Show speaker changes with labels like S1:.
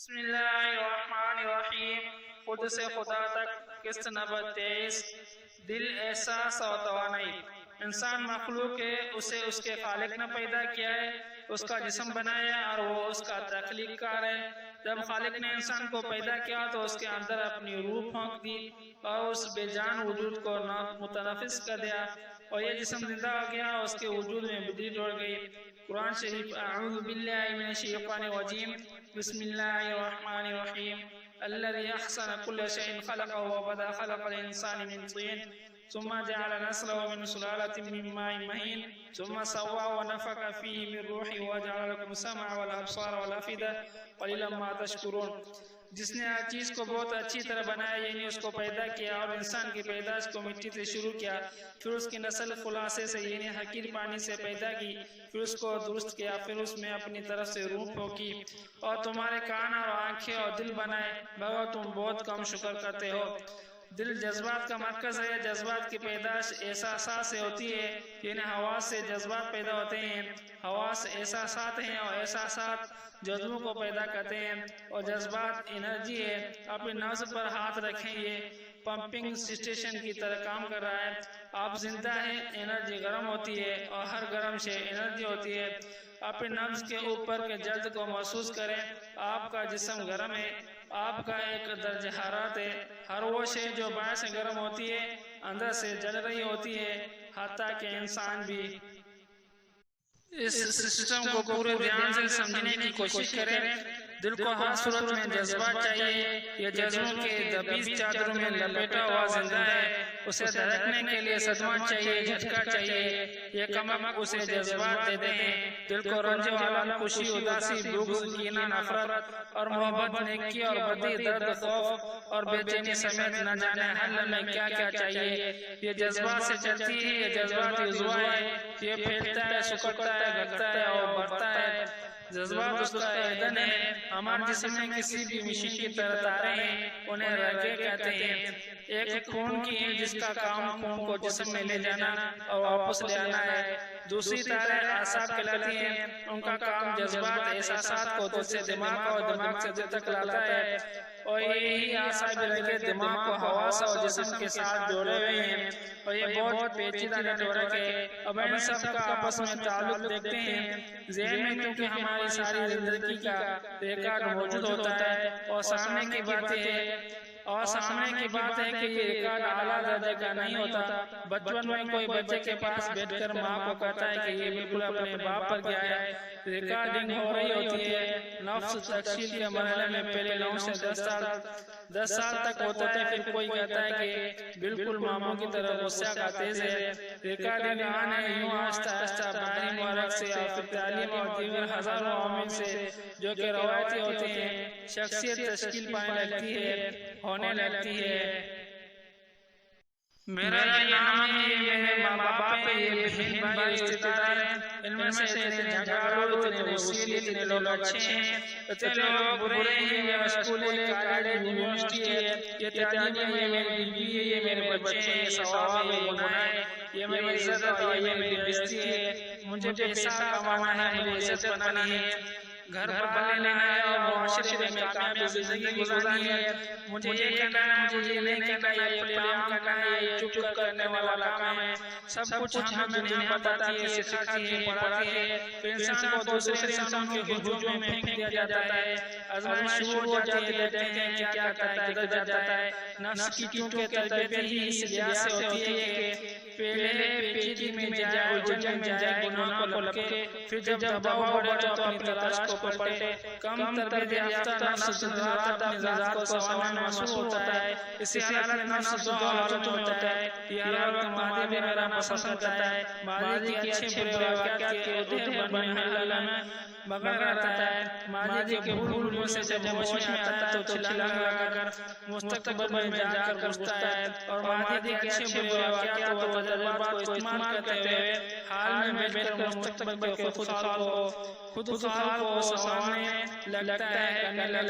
S1: بسم اللہ الرحمن الرحیم۔ خود سے خدا تک قسط نمبر 23۔ دل، احساس اور توانائی۔ انسان مخلوق ہے، اسے اس کے خالق نے پیدا کیا ہے، اس کا جسم بنایا اور وہ اس کا تخلیق کار ہے۔ جب خالق نے انسان کو پیدا کیا تو اس کے اندر اپنی روح پھونک دی اور اس بے جان وجود کو متنفس کر دیا، اور یہ جسم زندہ ہو گیا اور اس کے وجود میں بدلی ڈوڑ گئی۔ قرآن شریف۔ اعوذ باللہ من الشیطان الرجیم۔ بسم اللہ الرحمن الرحیم۔ الذي احسن كل شيء خلقه وبدأ خلق الانسان من طين ثم جعل نسله من سلالة من ماء مهين ثم سواه ونفخ فيه من روحه وجعل لكم السمع والابصار والافئدة قليلا ما تشكرون۔ جس نے ہر چیز کو بہت اچھی طرح بنایا، یعنی اس کو پیدا کیا اور انسان کی پیدائش کو مٹی سے شروع کیا، پھر اس کی نسل خلاصے سے یعنی حقیر پانی سے پیدا کی، پھر اس کو درست کیا، پھر اس میں اپنی طرف سے روح پھونکی اور تمہارے کان اور آنکھیں اور دل بنائے، مگر تم بہت کم شکر کرتے ہو۔ دل جذبات کا مرکز ہے۔ جذبات کی پیدائش احساسات سے ہوتی ہے، یعنی حواس سے جذبات پیدا ہوتے ہیں۔ حواس احساسات ہیں اور احساسات جذبوں کو پیدا کرتے ہیں، اور جذبات انرجی ہے۔ اپنے نفس پر ہاتھ رکھیں، یہ پمپنگ اسٹیشن کی طرح کام کر رہا ہے۔ آپ زندہ ہیں، انرجی گرم ہوتی ہے اور ہر گرم سے انرجی ہوتی ہے۔ اپنے نفس کے اوپر کے جلد کو محسوس کریں۔ آپ کا جسم گرم ہے، آپ کا ایک درجہ حرارت ہے۔ ہر وہ شے جو باہر سے گرم ہوتی ہے اندر سے جل رہی ہوتی ہے، حتیٰ کہ انسان بھی۔ اس سسٹم کو پورے دھیان سے سمجھنے کی کوشش کریں۔ دل کو ہر صورت میں جذبات چاہیے۔ یہ جذبوں کے دبیز چادروں میں لپیٹا ہوا زندہ ہے۔ اسے دھڑکنے کے لیے صدمہ چاہیے، جھٹکا چاہیے۔ یہ کمک اسے جذبات دیتے ہیں۔ دل کو رنج و غم، خوشی، اداسی، بغض، کینہ، نفرت اور محبت، نیکی اور بدی، درد، خوف اور بے چینی سمیت نہ جانے ہر لمحے کیا کیا چاہیے۔ یہ جذبات سے چلتی ہے۔ یہ جذبات عضو ہے۔ یہ پھیلتا ہے، سکڑتا ہے، گھٹتا ہے اور بڑھتا ہے۔ جذبات اس کا ایندھن ہے۔ ہمارے جسم میں کسی بھی مشین کی طرح تاریں ہیں، انہیں رگیں کہتے ہیں۔ ایک خون کی ہے جس کا کام خون کو جسم میں لے جانا اور واپس لے آنا ہے۔ دوسری تاریں اعصاب کہلاتی ہیں، ان کا کام جذبات، احساسات کو دل سے دماغ اور دماغ سے دل تک لاتا ہے، اور یہی اعصاب رگیں دماغ کو حواس اور جسم کے ساتھ جوڑے ہوئے ہیں، اور یہ بہت پیچیدہ نیٹ ورک ہے۔ اب ان سب کا آپس میں تعلق دیکھتے ہیں۔ ذہن میں کیونکہ ہماری ساری زندگی کا ریکارڈ موجود ہوتا ہے، اور سامنے کی بات ہے کہ یہ ریکارڈ اعلیٰ درجے کا نہیں ہوتا۔ بچپن میں کوئی بچے کے پاس بیٹھ کر ماں کو کہتا ہے کہ یہ بالکل اپنے باپ پر گیا ہے، ریکارڈنگ ہو رہی ہوتی ہے۔ نفس تکشیل کے مرحلے میں پہلے 9 سے 10 سال تک ہوتا ہے، پھر کوئی کہتا ہے کہ بالکل ماموں کی طرح غصہ کا تیز ہے۔ ریکارڈنگ آن ہے، یوں آہستہ آہستہ باہری محرک سے اور پھر تعلیم اور دیگر ہزاروں عوامل سے جو کہ روایتی ہوتے ہیں، شخصیت تشکیل پانے لگتی ہے، ہونے لگتی ہے۔ میرا یہ نام ہے، یہ میرے ماں باپ ہیں، یہ بہن بھائی رشتے دار ہیں، ان میں سے اتنے جھگڑالو، اتنے وسیل، اتنے لوگ اچھے ہیں، اتنے لوگ برے ہیں۔ یہ اسکول ہے، کالج، یونیورسٹی ہے، یہ تعلیم ہے، یہ میری بیوی ہے، یہ میرے بچے ہیں، یہ ثواب ہے، یہ گناہ ہے، یہ میری عزت ہے، یہ میری بےعزتی ہے، مجھے پیسہ کمانا ہے، مجھے عزت بنانی ہے، گھر بار لینا ہے اور معاشرے میں کامیاب زندگی گزارنی ہے، مجھے یہ کرنا ہے، مجھے یہ نہیں کرنا ہے، یہ پلان کرنا ہے، یہ چپ کرنے والا کام ہے۔ سب کچھ ہمیں دنیا بتاتی ہے، سکھاتی ہے، پڑھاتی ہے، پھر انسان کو دوسرے انسانوں کے ہجوم میں پھینک دیا جاتا ہے۔ آزمائش شروع ہو جاتی ہے، دیکھتے ہیں کیا کرتا ہے، کدھر جاتا ہے۔ نفس کی کیونکہ تربیت ہی اس لحاظ سے ہوتی ہے کہ پہلے پیچیدگی میں جائے، الجھن میں جائے، گناہ کو لپکے، پھر جب دباؤ بڑھے تو اپنی تلاش کو پلٹے۔ کم تربیت یافتہ نفس دن رات اپنی ذات کو سنوارنے میں مصروف ہوتا ہے۔ اسی حالت میں نفس 2 حالتوں میں ہوتا ہے۔ یہ حالت ماضی میں رہنا پسند کرتا ہے، ماضی کے اچھے برے واقعات کے عہدے بن میں حل میں مگن رہتا ہے۔ ماضی کے بھول میں سے جب ہوش میں آتا ہے تو چھلانگ لگا کر مستقبل میں جا کر گھستا ہے، اور ماضی کے اچھے برے واقعات و تجربات کو استعمال کرتے ہوئے حال میں بیٹھ کر مستقبل کے خود خال کو سنوارنے لگتا ہے، کرنے لگتا ہے۔